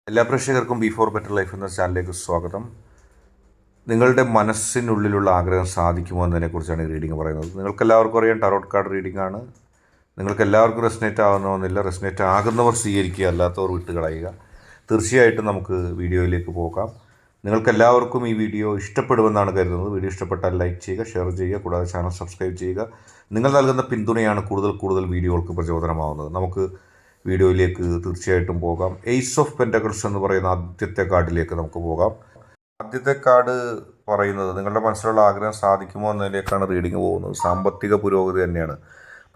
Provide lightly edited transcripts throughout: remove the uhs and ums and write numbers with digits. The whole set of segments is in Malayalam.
എല്ലാ പ്രേക്ഷകർക്കും ബി ഫോർ ബെറ്റർ ലൈഫ് എന്ന ചാനലിലേക്ക് സ്വാഗതം. നിങ്ങളുടെ മനസ്സിനുള്ളിലുള്ള ആഗ്രഹം സാധിക്കുമോ എന്നതിനെക്കുറിച്ചാണ് ഈ റീഡിംഗ് പറയുന്നത്. നിങ്ങൾക്കെല്ലാവർക്കും അറിയാം, ടാരോട്ട് കാർഡ് റീഡിംഗ് ആണ്. നിങ്ങൾക്കെല്ലാവർക്കും റെസനേറ്റ് ആകുന്നതെന്നില്ല. റെസനേറ്റ് ആകുന്നവർ സ്വീകരിക്കുക, അല്ലാത്തവർ വിട്ട് കളയുക. തീർച്ചയായിട്ടും നമുക്ക് വീഡിയോയിലേക്ക് പോകാം. നിങ്ങൾക്കെല്ലാവർക്കും ഈ വീഡിയോ ഇഷ്ടപ്പെടുമെന്നാണ് കരുതുന്നത്. വീഡിയോ ഇഷ്ടപ്പെട്ടാൽ ലൈക്ക് ചെയ്യുക, ഷെയർ ചെയ്യുക, കൂടാതെ ചാനൽ സബ്സ്ക്രൈബ് ചെയ്യുക. നിങ്ങൾ നൽകുന്ന പിന്തുണയാണ് കൂടുതൽ വീഡിയോകൾക്ക് പ്രചോദനമാവുന്നത്. നമുക്ക് വീഡിയോയിലേക്ക് തീർച്ചയായിട്ടും പോകാം. എയ്സ് ഓഫ് പെൻറ്റക്കിൾസ് എന്ന് പറയുന്ന ആദ്യത്തെ കാർഡിലേക്ക് നമുക്ക് പോകാം. ആദ്യത്തെ കാർഡ് പറയുന്നത് നിങ്ങളുടെ മനസ്സിലുള്ള ആഗ്രഹം സാധിക്കുമോ എന്നതിലേക്കാണ് റീഡിങ് പോകുന്നത്. സാമ്പത്തിക പുരോഗതി തന്നെയാണ്.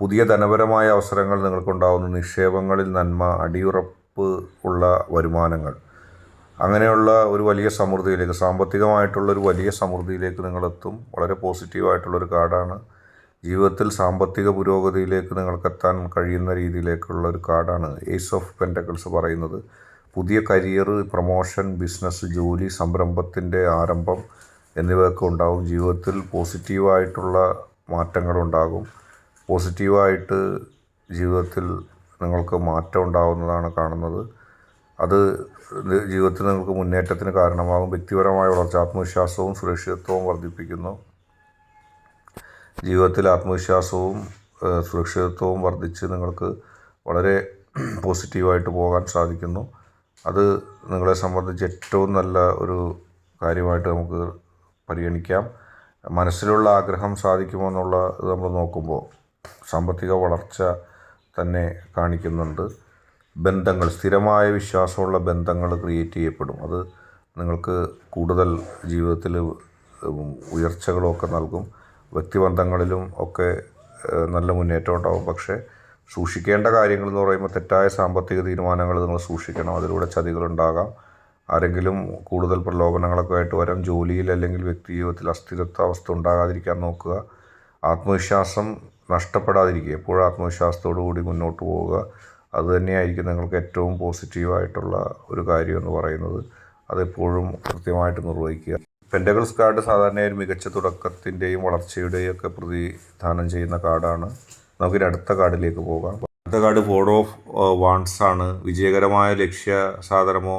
പുതിയ ധനപരമായ അവസരങ്ങൾ നിങ്ങൾക്കുണ്ടാകുന്നു. നിക്ഷേപങ്ങളിൽ നന്മ, അടിയുറപ്പ് ഉള്ള വരുമാനങ്ങൾ, അങ്ങനെയുള്ള ഒരു വലിയ സമൃദ്ധിയിലേക്ക്, സാമ്പത്തികമായിട്ടുള്ളൊരു വലിയ സമൃദ്ധിയിലേക്ക് നിങ്ങളെത്തും. വളരെ പോസിറ്റീവായിട്ടുള്ളൊരു കാർഡാണ്. ജീവിതത്തിൽ സാമ്പത്തിക പുരോഗതിയിലേക്ക് നിങ്ങൾക്കെത്താൻ കഴിയുന്ന രീതിയിലേക്കുള്ള ഒരു കാർഡാണ് ഏസ് ഓഫ് പെൻറ്റക്കിൾസ് പറയുന്നത്. പുതിയ കരിയർ, പ്രൊമോഷൻ, ബിസിനസ്, ജോലി, സംരംഭത്തിൻ്റെ ആരംഭം എന്നിവയൊക്കെ ഉണ്ടാകും. ജീവിതത്തിൽ പോസിറ്റീവായിട്ടുള്ള മാറ്റങ്ങളുണ്ടാകും. പോസിറ്റീവായിട്ട് ജീവിതത്തിൽ നിങ്ങൾക്ക് മാറ്റം ഉണ്ടാകുന്നതാണ് കാണുന്നത്. അത് ജീവിതത്തിൽ നിങ്ങൾക്ക് മുന്നേറ്റത്തിന് കാരണമാകും. വ്യക്തിപരമായ വളർച്ച, ആത്മവിശ്വാസവും സുരക്ഷിതത്വവും വർദ്ധിപ്പിക്കുന്നു. ജീവിതത്തിൽ ആത്മവിശ്വാസവും സുരക്ഷിതത്വവും വർദ്ധിച്ച് നിങ്ങൾക്ക് വളരെ പോസിറ്റീവായിട്ട് പോകാൻ സാധിക്കുന്നു. അത് നിങ്ങളെ സംബന്ധിച്ച് ഏറ്റവും നല്ല ഒരു കാര്യമായിട്ട് നമുക്ക് പരിഗണിക്കാം. മനസ്സിലുള്ള ആഗ്രഹം സാധിക്കുമോ എന്നുള്ള ഇത് നമ്മൾ നോക്കുമ്പോൾ സാമ്പത്തിക വളർച്ച തന്നെ കാണിക്കുന്നുണ്ട്. ബന്ധങ്ങൾ, സ്ഥിരമായ വിശ്വാസമുള്ള ബന്ധങ്ങൾ ക്രിയേറ്റ് ചെയ്യപ്പെടും. അത് നിങ്ങൾക്ക് കൂടുതൽ ജീവിതത്തിൽ ഉയർച്ചകളൊക്കെ നൽകും. വ്യക്തിബന്ധങ്ങളിലും ഒക്കെ നല്ല മുന്നേറ്റം ഉണ്ടാകും. പക്ഷേ സൂക്ഷിക്കേണ്ട കാര്യങ്ങൾ എന്ന് പറയുമ്പോൾ തെറ്റായ സാമ്പത്തിക തീരുമാനങ്ങൾ നിങ്ങൾ സൂക്ഷിക്കണം. അതിലൂടെ ചതികളുണ്ടാകാം. ആരെങ്കിലും കൂടുതൽ പ്രലോഭനങ്ങളൊക്കെ ആയിട്ട് വരാം. ജോലിയിൽ അല്ലെങ്കിൽ വ്യക്തി ജീവിതത്തിൽ അസ്ഥിരത്വാവസ്ഥ ഉണ്ടാകാതിരിക്കാൻ നോക്കുക. ആത്മവിശ്വാസം നഷ്ടപ്പെടാതിരിക്കുക. എപ്പോഴും ആത്മവിശ്വാസത്തോടു കൂടി മുന്നോട്ട് പോവുക. അതുതന്നെയായിരിക്കും നിങ്ങൾക്ക് ഏറ്റവും പോസിറ്റീവായിട്ടുള്ള ഒരു കാര്യം എന്ന് പറയുന്നത്. അതെപ്പോഴും കൃത്യമായിട്ട് നിർവഹിക്കുക. പെൻറ്റക്കിൾസ് കാർഡ് സാധാരണയായി മികച്ച തുടക്കത്തിൻ്റെയും വളർച്ചയുടെയും ഒക്കെ പ്രതിദാനം ചെയ്യുന്ന കാർഡാണ്. നമുക്കിനി അടുത്ത കാർഡിലേക്ക് പോകാം. അടുത്ത കാർഡ് ഫോർ ഓഫ് വാൺസ് ആണ്. വിജയകരമായ ലക്ഷ്യ സാധനമോ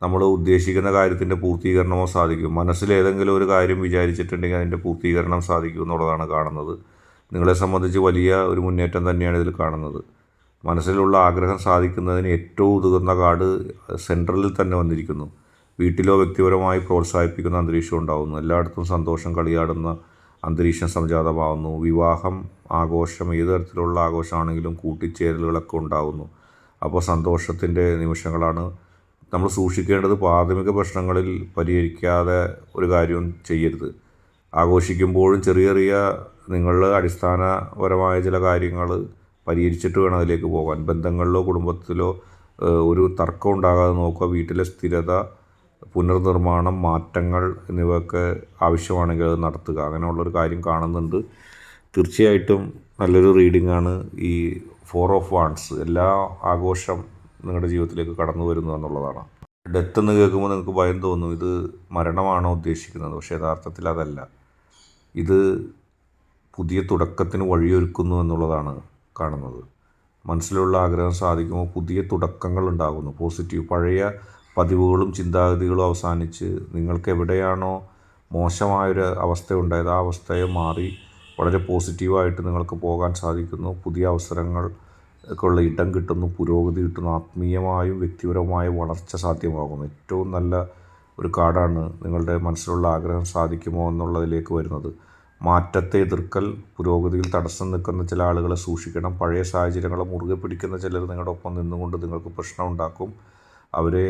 നമ്മൾ ഉദ്ദേശിക്കുന്ന കാര്യത്തിൻ്റെ പൂർത്തീകരണമോ സാധിക്കും. മനസ്സിൽ ഏതെങ്കിലും ഒരു കാര്യം വിചാരിച്ചിട്ടുണ്ടെങ്കിൽ അതിൻ്റെ പൂർത്തീകരണം സാധിക്കും എന്നുള്ളതാണ് കാണുന്നത്. നിങ്ങളെ സംബന്ധിച്ച് വലിയ ഒരു മുന്നേറ്റം തന്നെയാണ് ഇതിൽ കാണുന്നത്. മനസ്സിലുള്ള ആഗ്രഹം സാധിക്കുന്നതിന് ഏറ്റവും ഉതകുന്ന കാർഡ് സെൻട്രലിൽ തന്നെ വന്നിരിക്കുന്നു. വീട്ടിലോ വ്യക്തിപരമായി പ്രോത്സാഹിപ്പിക്കുന്ന അന്തരീക്ഷം ഉണ്ടാകുന്നു. എല്ലായിടത്തും സന്തോഷം കളിയാടുന്ന അന്തരീക്ഷം സംജാതമാകുന്നു. വിവാഹം, ആഘോഷം, ഏത് തരത്തിലുള്ള ആഘോഷമാണെങ്കിലും കൂട്ടിച്ചേരലുകളൊക്കെ ഉണ്ടാകുന്നു. അപ്പോൾ സന്തോഷത്തിൻ്റെ നിമിഷങ്ങളാണ്. നമ്മൾ സൂക്ഷിക്കേണ്ടത് പ്രാഥമിക പ്രശ്നങ്ങളിൽ പരിഹരിക്കാതെ ഒരു കാര്യവും ചെയ്യരുത്. ആഘോഷിക്കുമ്പോഴും ചെറിയ ചെറിയ നിങ്ങളുടെ അടിസ്ഥാനപരമായ ചില കാര്യങ്ങൾ പരിഹരിച്ചിട്ട് വേണം അതിലേക്ക് പോകാൻ. ബന്ധങ്ങളിലോ കുടുംബത്തിലോ ഒരു തർക്കം ഉണ്ടാകാതെ നോക്കുക. വീട്ടിലെ സ്ഥിരത, പുനർനിർമ്മാണം, മാറ്റങ്ങൾ എന്നിവയൊക്കെ ആവശ്യമാണെങ്കിൽ അത് നടത്തുക. അങ്ങനെയുള്ളൊരു കാര്യം കാണുന്നുണ്ട്. തീർച്ചയായിട്ടും നല്ലൊരു റീഡിംഗ് ആണ് ഈ ഫോർ ഓഫ് വാൺസ്. എല്ലാ ആഘോഷം നിങ്ങളുടെ ജീവിതത്തിലേക്ക് കടന്നു വരുന്നു എന്നുള്ളതാണ്. ഡെത്ത് എന്ന് കേൾക്കുമ്പോൾ നിങ്ങൾക്ക് ഭയം തോന്നും. ഇത് മരണമാണോ ഉദ്ദേശിക്കുന്നത്? പക്ഷേ യഥാർത്ഥത്തിൽ അതല്ല. ഇത് പുതിയ തുടക്കത്തിന് വഴിയൊരുക്കുന്നു എന്നുള്ളതാണ് കാണുന്നത്. മനസ്സിലുള്ള ആഗ്രഹം സാധിക്കുമ്പോൾ പുതിയ തുടക്കങ്ങൾ ഉണ്ടാകുന്നു. പോസിറ്റീവ്, പഴയ പതിവുകളും ചിന്താഗതികളും അവസാനിച്ച് നിങ്ങൾക്ക് എവിടെയാണോ മോശമായൊരു അവസ്ഥ ഉണ്ടായത് ആ അവസ്ഥയെ മാറി വളരെ പോസിറ്റീവായിട്ട് നിങ്ങൾക്ക് പോകാൻ സാധിക്കുന്നു. പുതിയ അവസരങ്ങൾക്കുള്ള ഇടം കിട്ടുന്നു, പുരോഗതി കിട്ടുന്നു, ആത്മീയമായും വ്യക്തിപരമായും വളർച്ച സാധ്യമാകുന്നു. ഏറ്റവും നല്ല ഒരു കാർഡാണ് നിങ്ങളുടെ മനസ്സിലുള്ള ആഗ്രഹം സാധിക്കുമോ എന്നുള്ളതിലേക്ക് വരുന്നത്. മാറ്റത്തെ എതിർക്കൽ, പുരോഗതിയിൽ തടസ്സം നിൽക്കുന്ന ചില ആളുകളെ സൂക്ഷിക്കണം. പഴയ സാഹചര്യങ്ങളെ മുറുകെ പിടിക്കുന്ന ചിലർ നിങ്ങളുടെ ഒപ്പം നിന്നുകൊണ്ട് നിങ്ങൾക്ക് പ്രശ്നം ഉണ്ടാക്കും. അവരെ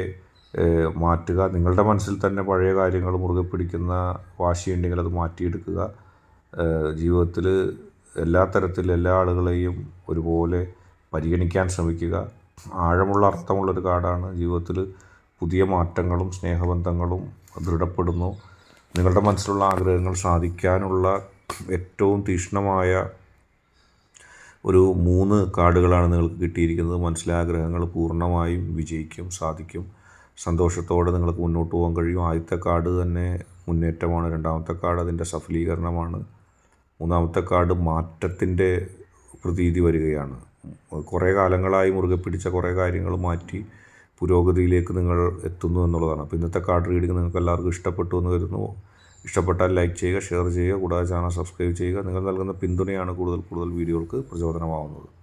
മാറ്റുക. നിങ്ങളുടെ മനസ്സിൽ തന്നെ പഴയ കാര്യങ്ങൾ മുറുകെ പിടിക്കുന്ന വാശിയുണ്ടെങ്കിൽ അത് മാറ്റിയെടുക്കുക. ജീവിതത്തിൽ എല്ലാ തരത്തിലും എല്ലാ ആളുകളെയും ഒരുപോലെ പരിഗണിക്കാൻ ശ്രമിക്കുക. ആഴമുള്ള അർത്ഥമുള്ളൊരു കാർഡാണ്. ജീവിതത്തിൽ പുതിയ മാറ്റങ്ങളും സ്നേഹബന്ധങ്ങളും ദൃഢപ്പെടുന്നു. നിങ്ങളുടെ മനസ്സിലുള്ള ആഗ്രഹങ്ങൾ സാധിക്കാനുള്ള ഏറ്റവും തീക്ഷ്ണമായ ഒരു 3 കാർഡുകളാണ് നിങ്ങൾക്ക് കിട്ടിയിരിക്കുന്നത്. മനസ്സിലെ ആഗ്രഹങ്ങൾ പൂർണ്ണമായും വിജയിക്കും, സാധിക്കും. സന്തോഷത്തോടെ നിങ്ങൾക്ക് മുന്നോട്ട് പോകാൻ കഴിയും. ആദ്യത്തെ കാർഡ് തന്നെ മുന്നേറ്റമാണ്. രണ്ടാമത്തെ കാർഡ് അതിൻ്റെ സഫലീകരണമാണ്. മൂന്നാമത്തെ കാർഡ് മാറ്റത്തിൻ്റെ പ്രതീതി വരികയാണ്. കുറേ കാലങ്ങളായി മുറുകെ പിടിച്ച കുറേ കാര്യങ്ങൾ മാറ്റി പുരോഗതിയിലേക്ക് നിങ്ങൾ എത്തുന്നു എന്നുള്ളതാണ്. അപ്പോൾ ഇന്നത്തെ കാർഡ് റീഡിംഗ് നിങ്ങൾക്ക് എല്ലാവർക്കും ഇഷ്ടപ്പെട്ടു എന്ന് കരുതുന്നു. ഇഷ്ടപ്പെട്ടാൽ ലൈക്ക് ചെയ്യുക, ഷെയർ ചെയ്യുക, കൂടാതെ ചാനൽ സബ്സ്ക്രൈബ് ചെയ്യുക. നിങ്ങൾ നൽകുന്ന പിന്തുണയാണ് കൂടുതൽ വീഡിയോകൾക്ക് പ്രചോദനമാവുന്നത്.